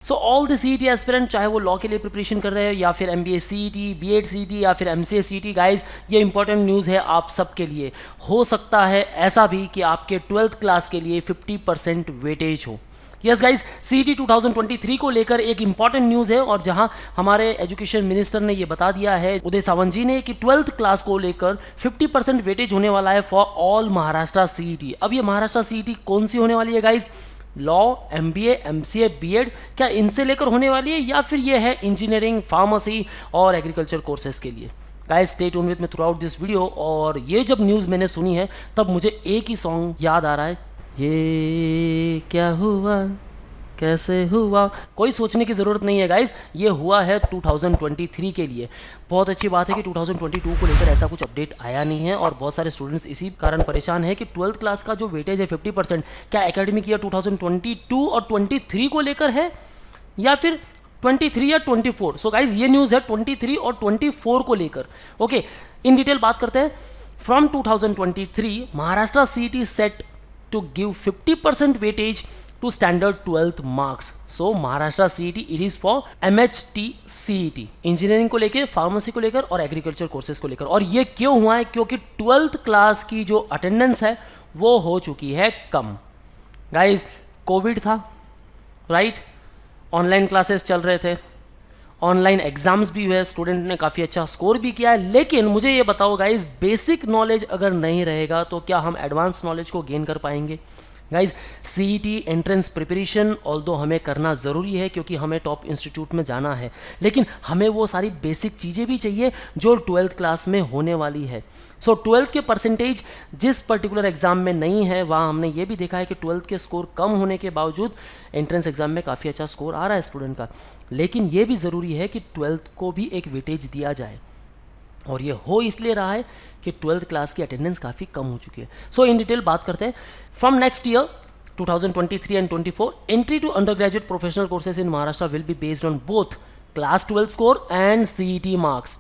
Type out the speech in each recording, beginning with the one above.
So all the CET aspirant, चाहे वो law के लिए प्रिपरेशन कर रहे हैं या फिर एमबीए सीईटी, बीएड सीईटी या फिर एमसीए सीईटी, गाइस ये इंपॉर्टेंट न्यूज़ है आप सबके लिए। हो सकता है ऐसा भी कि आपके 12th क्लास के लिए 50% वेटेज हो। यस गाइज, सीईटी 2023 को लेकर एक इंपॉर्टेंट न्यूज़ है, और जहां हमारे एजुकेशन मिनिस्टर ने ये बता दिया है, उदय सावंत जी ने, कि 12th क्लास को लेकर 50% वेटेज होने वाला है फॉर ऑल महाराष्ट्र सीईटी। अब ये महाराष्ट्र सीईटी कौन सी होने वाली है guys? Law, MBA, MCA, BEd, क्या इनसे लेकर होने वाली है, या फिर ये है इंजीनियरिंग, फार्मेसी और एग्रीकल्चर कोर्सेज के लिए? Guys stay tuned with me through out this video. और ये जब न्यूज़ मैंने सुनी है तब मुझे एक ही सॉन्ग याद आ रहा है, ये क्या हुआ कैसे हुआ। कोई सोचने की ज़रूरत नहीं है गाइस, ये हुआ है 2023 के लिए। बहुत अच्छी बात है कि 2022 को लेकर ऐसा कुछ अपडेट आया नहीं है, और बहुत सारे स्टूडेंट्स इसी कारण परेशान है कि 12th क्लास का जो वेटेज है 50%, क्या एकेडमिक ईयर 2022 और 23 को लेकर है, या फिर 23 या 24? सो गाइज ये न्यूज़ है 23 और 24 को लेकर। ओके, इन डिटेल बात करते हैं। From 2023 Maharashtra CET set to give 50% weightage to standard 12th marks. So Maharashtra CET it is for MHT CET, engineering को लेकर, फार्मेसी को लेकर और एग्रीकल्चर कोर्सेज को लेकर। और ये क्यों हुआ है? क्योंकि 12th क्लास की जो अटेंडेंस है वो हो चुकी है कम। गाइज कोविड था, राइट? ऑनलाइन क्लासेस चल रहे थे, ऑनलाइन एग्जाम्स भी हुए, स्टूडेंट ने काफ़ी अच्छा स्कोर भी किया है। लेकिन मुझे ये बताओ गाइज, बेसिक नॉलेज अगर नहीं रहेगा तो क्या हम एडवांस नॉलेज को गेन कर पाएंगे? Guys CET entrance preparation although हमें करना ज़रूरी है, क्योंकि हमें टॉप इंस्टीट्यूट में जाना है, लेकिन हमें वो सारी बेसिक चीज़ें भी चाहिए जो 12th क्लास में होने वाली है। सो 12th के परसेंटेज जिस पर्टिकुलर एग्जाम में नहीं है, वहाँ हमने ये भी देखा है कि 12th के स्कोर कम होने के बावजूद एंट्रेंस एग्जाम में काफ़ी अच्छा स्कोर आ रहा है स्टूडेंट का। लेकिन ये भी ज़रूरी है कि 12th को भी एक वेटेज दिया जाए, और ये हो इसलिए रहा है कि 12th क्लास की अटेंडेंस काफ़ी कम हो चुकी है। सो इन डिटेल बात करते हैं। From next year 2023 and 24, entry to undergraduate professional courses in Maharashtra will be based on both class 12 score and CET marks.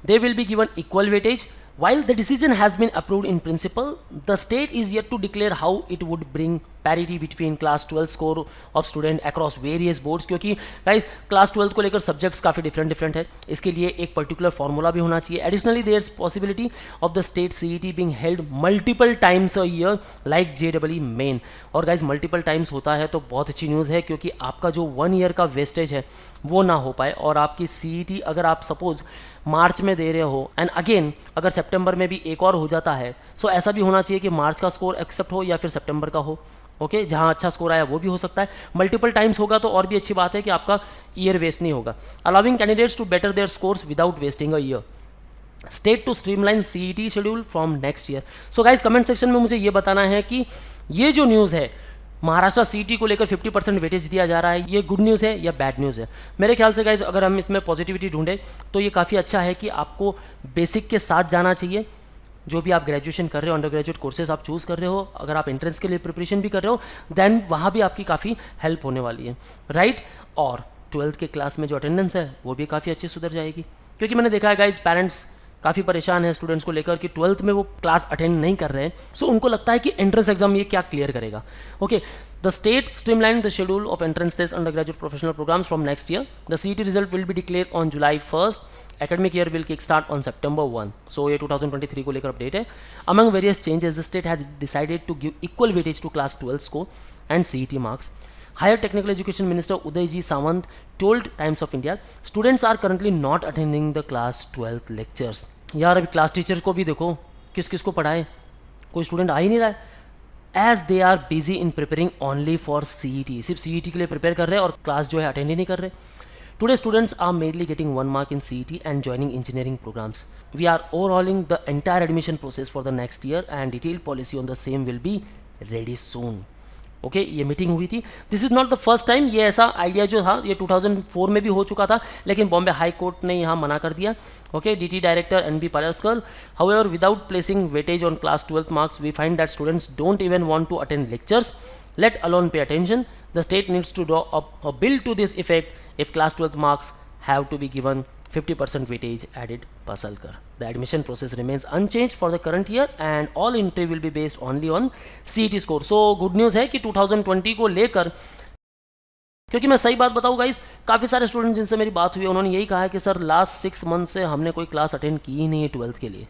They will be given equal weightage. While the decision has been approved in principle, the state is yet to declare how it would bring parity between class 12 score of student across various boards. क्योंकि guys class 12 को लेकर subjects काफ़ी different है, इसके लिए एक particular formula भी होना चाहिए. Additionally, there's possibility of the state CET being held multiple times a year like JEE main. और guys multiple times होता है तो बहुत अच्छी न्यूज़ है, क्योंकि आपका जो 1 ईयर का वेस्टेज है वो ना हो पाए, और आपकी CET अगर आप सपोज मार्च में दे रहे हो एंड अगेन अगर सितंबर में भी एक और हो जाता है, सो ऐसा भी होना चाहिए कि मार्च का स्कोर एक्सेप्ट हो या फिर सितंबर का हो. ओके, जहाँ अच्छा स्कोर आया वो भी हो सकता है. मल्टीपल टाइम्स होगा तो और भी अच्छी बात है कि आपका ईयर वेस्ट नहीं होगा. Allowing candidates to better their scores without wasting a year. State to streamline CET schedule from next year. So guys comment section में मुझे ये बताना है कि ये जो न्यूज़ है महाराष्ट्र CET को लेकर 50% वेटेज दिया जा रहा है, ये गुड न्यूज़ है या बैड न्यूज़ है? मेरे ख्याल से गाइज अगर हम इसमें पॉजिटिविटी ढूंढें तो ये काफ़ी अच्छा है कि आपको बेसिक के साथ जाना चाहिए. जो भी आप ग्रेजुएशन कर रहे हो, अंडर ग्रेजुएट कोर्सेज आप चूज़ कर रहे हो, अगर आप एंट्रेंस के लिए प्रिपरेशन भी कर रहे हो, देन वहाँ भी आपकी काफ़ी हेल्प होने वाली है, राइट? और 12th के क्लास में जो अटेंडेंस है वो भी काफ़ी अच्छी सुधर जाएगी, क्योंकि मैंने देखा है गाइज पेरेंट्स काफ़ी परेशान है स्टूडेंट्स को लेकर कि 12th में वो क्लास अटेंड नहीं कर रहे हैं. सो उनको लगता है कि एंट्रेंस एग्जाम ये क्या क्लियर करेगा. Okay, the state streamline the schedule of entrance test undergraduate professional programmes from next year. The CET result will be declare on July 1st. Academic year will kickstart on September 1. So ये 2023 को लेकर update है. Among various changes, the state has decided to give equal weightage to class 12 score and CET marks. Higher Technical Education Minister Uday G. Sawant told Times of India, students are currently not attending the class 12 lectures. यार अभी class teacher को भी देखो किस किस को पढ़ाए, कोई स्टूडेंट आ ही नहीं रहा है. As they are busy in preparing only for CET. सिर्फ CET के लिए प्रिपेयर कर रहे हैं और क्लास जो है अटेंड ही नहीं कर रहे. Today students are mainly getting 1 mark in CET and joining engineering programs. We are overhauling the entire admission process for the next year and detailed policy on the same will be ready soon. Okay, ये meeting हुई थी. This is not the first time. ये ऐसा idea जो था ये 2004 में भी हो चुका था, लेकिन बॉम्बे हाई कोर्ट ने यहाँ मना कर दिया. Okay, DT director NB Palaskar, however, without placing weightage on class 12 marks, we find that students don't even want to attend lectures, let alone pay attention. The state needs to draw up a bill to this effect if class 12 marks have to be given 50% weightage, added Pasalkar. The admission process remains unchanged for the current year and all entry will be based only on CET score. So good news है कि 2020 को लेकर क्योंकि मैं सही बात बताऊँ guys, काफ़ी सारे स्टूडेंट जिनसे मेरी बात हुई है उन्होंने यही कहा है कि सर लास्ट 6 मंथ से हमने कोई क्लास अटेंड की ही नहीं है 12th के लिए।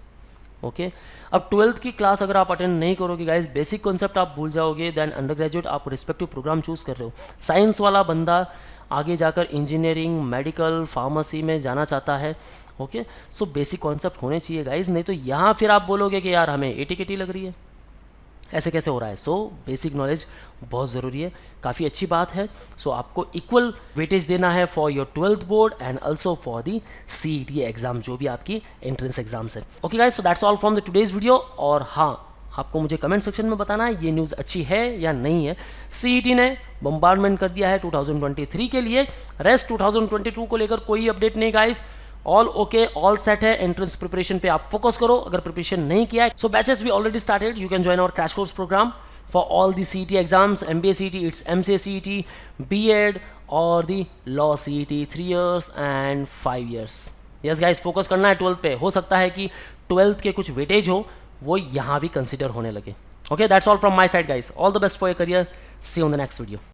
ओके अब 12th की क्लास अगर आप अटेंड नहीं करोगे गाइस, बेसिक कॉन्सेप्ट आप भूल जाओगे, देन अंडर ग्रेजुएट आप रिस्पेक्टिव प्रोग्राम चूज़ कर रहे हो। साइंस वाला बंदा आगे जाकर इंजीनियरिंग, मेडिकल, फार्मेसी में जाना चाहता है। ओके सो बेसिक कॉन्सेप्ट होने चाहिए गाइस, नहीं तो यहाँ फिर आप बोलोगे कि यार हमें एटी लग रही है, ऐसे कैसे हो रहा है। सो बेसिक नॉलेज बहुत ज़रूरी है, काफ़ी अच्छी बात है। सो आपको इक्वल वेटेज देना है for your 12th board and also for the CET exam, जो भी आपकी एंट्रेंस एग्जाम्स है। Okay guys, so that's all from the today's video. और हाँ, आपको मुझे कमेंट सेक्शन में बताना है ये न्यूज़ अच्छी है या नहीं है। CET ने बम्बार्डमेंट कर दिया है 2023 के लिए, रेस्ट 2022 को लेकर कोई अपडेट नहीं guys. All okay, all set है। एंट्रेंस प्रिपरेशन पे आप फोकस करो, अगर प्रिपरेशन नहीं किया है। So batches we already started, you can join our crash course programme for all the CET exams, MBA CET, it's MCA CET, B.Ed और the law CET 3 years and 5 years। Yes guys, focus करना है 12th पे। हो सकता है कि 12th के कुछ वेटेज हो वो यहाँ भी कंसिडर होने लगे। Okay that's all from my side guys, all the best for your career, see you on the next video.